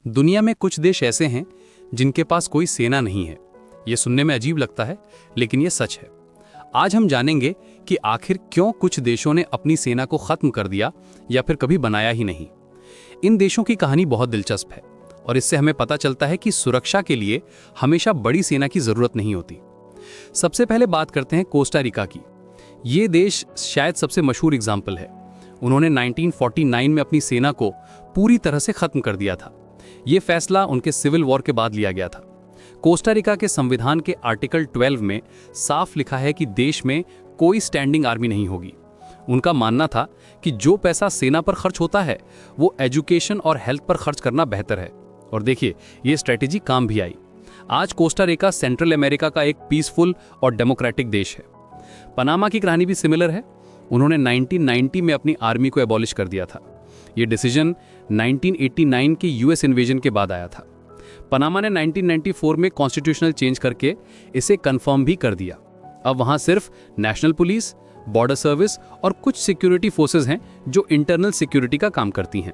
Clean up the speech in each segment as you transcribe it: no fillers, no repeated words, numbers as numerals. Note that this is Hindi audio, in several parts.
दुनिया में कुछ देश ऐसे हैं जिनके पास कोई सेना नहीं है। ये सुनने में अजीब लगता है, लेकिन ये सच है। आज हम जानेंगे कि आखिर क्यों कुछ देशों ने अपनी सेना को खत्म कर दिया या फिर कभी बनाया ही नहीं। इन देशों की कहानी बहुत दिलचस्प है और इससे हमें पता चलता है कि सुरक्षा के लिए हमेशा बड़ी सेना की जरूरत नहीं होती। सबसे पहले बात करते हैं कोस्टा रिका की। ये देश शायद सबसे मशहूर एग्जाम्पल है। उन्होंने 1949 में अपनी सेना को पूरी तरह से खत्म कर दिया था। ये फैसला उनके सिविल वॉर के बाद लिया गया था। कोस्टा रिका के संविधान के आर्टिकल 12 में साफ लिखा है कि देश में कोई स्टैंडिंग आर्मी नहीं होगी। उनका मानना था कि जो पैसा सेना पर खर्च होता है वो एजुकेशन और हेल्थ पर खर्च करना बेहतर है। और देखिए, ये स्ट्रेटेजी काम भी आई। आज कोस्टा रिका सेंट्रल अमेरिका का एक पीसफुल और डेमोक्रेटिक देश है। पनामा की कहानी भी सिमिलर है। उन्होंने 1990 में अपनी आर्मी को एबॉलिश कर दिया था। ये डिसीजन 1989 के यूएस इन्वेजन के बाद आया था। पनामा ने 1994 में कॉन्स्टिट्यूशनल चेंज करके इसे कंफर्म भी कर दिया। अब वहां सिर्फ नेशनल पुलिस, बॉर्डर सर्विस और कुछ सिक्योरिटी फोर्सेस हैं जो इंटरनल सिक्योरिटी का काम करती हैं।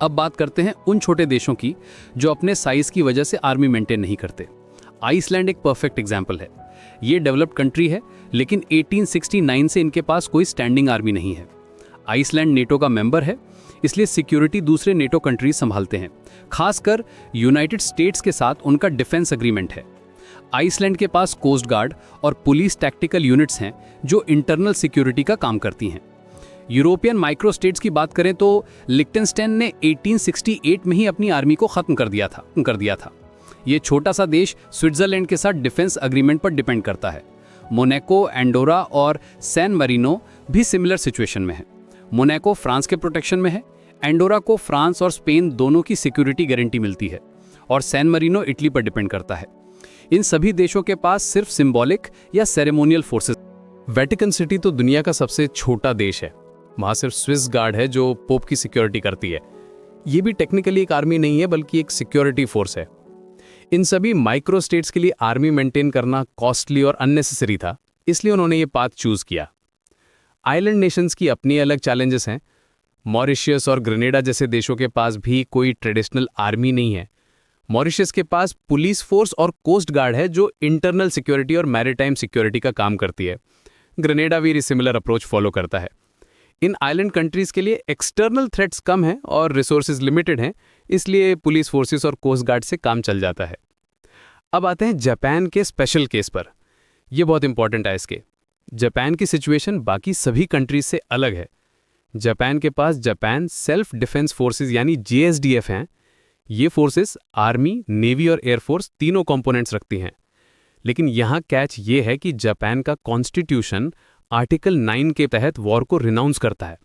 अब बात करते हैं उन छोटे देशों की जो अपने साइज की वजह से आर्मी मेंटेन नहीं करते। आइसलैंड एक परफेक्ट एग्जाम्पल है। ये डेवलप्ड कंट्री है, लेकिन 1869 से इनके पास कोई स्टैंडिंग आर्मी नहीं है। आइसलैंड नेटो का मेंबर है, इसलिए सिक्योरिटी दूसरे नेटो कंट्रीज संभालते हैं। खासकर यूनाइटेड स्टेट्स के साथ उनका डिफेंस एग्रीमेंट है। आइसलैंड के पास कोस्ट गार्ड और पुलिस टैक्टिकल यूनिट्स हैं जो इंटरनल सिक्योरिटी का काम करती हैं। यूरोपियन माइक्रो स्टेट्स की बात करें तो लिक्टेनस्टाइन ने 1868 में ही अपनी आर्मी को खत्म कर दिया था। ये छोटा सा देश स्विट्जरलैंड के साथ डिफेंस एग्रीमेंट पर डिपेंड करता है। मोनाको, एंडोरा और सैन मरीनो भी सिमिलर सिचुएशन में है। मोनाको फ्रांस के प्रोटेक्शन में है, एंडोरा को फ्रांस और स्पेन दोनों की सिक्योरिटी गारंटी मिलती है, और सैन मरीनो इटली पर डिपेंड करता है। इन सभी देशों के पास सिर्फ सिंबॉलिक या सेरेमोनियल फोर्सेस। वेटिकन सिटी तो दुनिया का सबसे छोटा देश है। वहां सिर्फ स्विस गार्ड है जो पोप की सिक्योरिटी करती है। ये भी टेक्निकली एक आर्मी नहीं है, बल्कि एक सिक्योरिटी फोर्स है। इन सभी माइक्रो स्टेट्स के लिए आर्मी मेंटेन करना कॉस्टली और अननेसेसरी था, इसलिए उन्होंने ये पाथ चूज किया। आइलैंड नेशंस की अपनी अलग चैलेंजेस हैं। मॉरिशस और ग्रेनेडा जैसे देशों के पास भी कोई ट्रेडिशनल आर्मी नहीं है। मॉरिशस के पास पुलिस फोर्स और कोस्ट गार्ड है जो इंटरनल सिक्योरिटी और मैरीटाइम सिक्योरिटी का काम करती है। ग्रेनेडा भी सिमिलर अप्रोच फॉलो करता है। इन आइलैंड कंट्रीज के लिए एक्सटर्नल थ्रेट्स कम हैं और रिसोर्सेज लिमिटेड हैं, इसलिए पुलिस फोर्सेस और कोस्ट गार्ड से काम चल जाता है। अब आते हैं जापान के स्पेशल केस पर। यह बहुत इंपॉर्टेंट है। इसके जापान की सिचुएशन बाकी सभी कंट्रीज से अलग है। जापान के पास जापान सेल्फ डिफेंस फोर्सेस यानी JSDF हैं। ये फोर्सेस आर्मी, नेवी और एयरफोर्स तीनों कंपोनेंट्स रखती हैं। लेकिन यहाँ कैच ये है कि जापान का कॉन्स्टिट्यूशन आर्टिकल 9 के तहत वॉर को रिनाउंस करता है।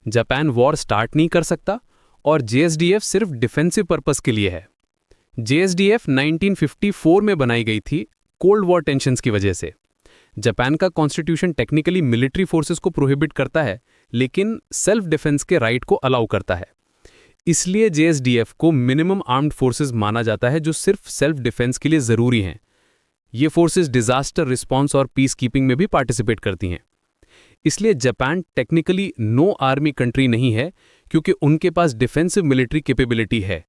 जापान वॉर स्टार्ट नहीं कर सकता और JSDF सिर्फ डिफेंसिव पर्पस के लिए है। JSDF 1954 में बनाई गई थी कोल्ड वॉर टेंशंस की वजह से। जापान का कॉन्स्टिट्यूशन टेक्निकली मिलिट्री फोर्सेस को प्रोहिबिट करता है, लेकिन सेल्फ डिफेंस के राइट को अलाउ करता है। इसलिए JSDF को मिनिमम आर्म्ड फोर्सेस माना जाता है जो सिर्फ सेल्फ डिफेंस के लिए जरूरी हैं। ये फोर्सेस डिजास्टर रिस्पांस और पीस कीपिंग में भी पार्टिसिपेट करती हैं। इसलिए Japan technically know army country नहीं है, क्योंकि उनके पास डिफेंसिव मिलिट्री कैपेबिलिटी है।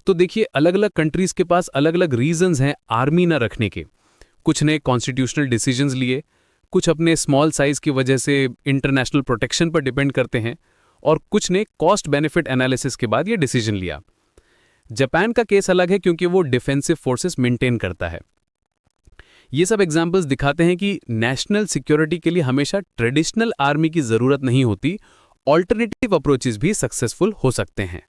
तो देखिए, अलग अलग कंट्रीज के पास अलग अलग रीजंस हैं आर्मी न रखने के। कुछ ने कॉन्स्टिट्यूशनल डिसीजंस लिए, कुछ अपने स्मॉल साइज की वजह से इंटरनेशनल प्रोटेक्शन पर डिपेंड करते हैं, और कुछ ने कॉस्ट बेनिफिट एनालिसिस के बाद ये डिसीजन लिया। जापान का केस अलग है क्योंकि वो डिफेंसिव फोर्सेस मेंटेन करता है। ये सब एग्जाम्पल्स दिखाते हैं कि नेशनल सिक्योरिटी के लिए हमेशा ट्रेडिशनल आर्मी की जरूरत नहीं होती, ऑल्टरनेटिव अप्रोचेस भी सक्सेसफुल हो सकते हैं।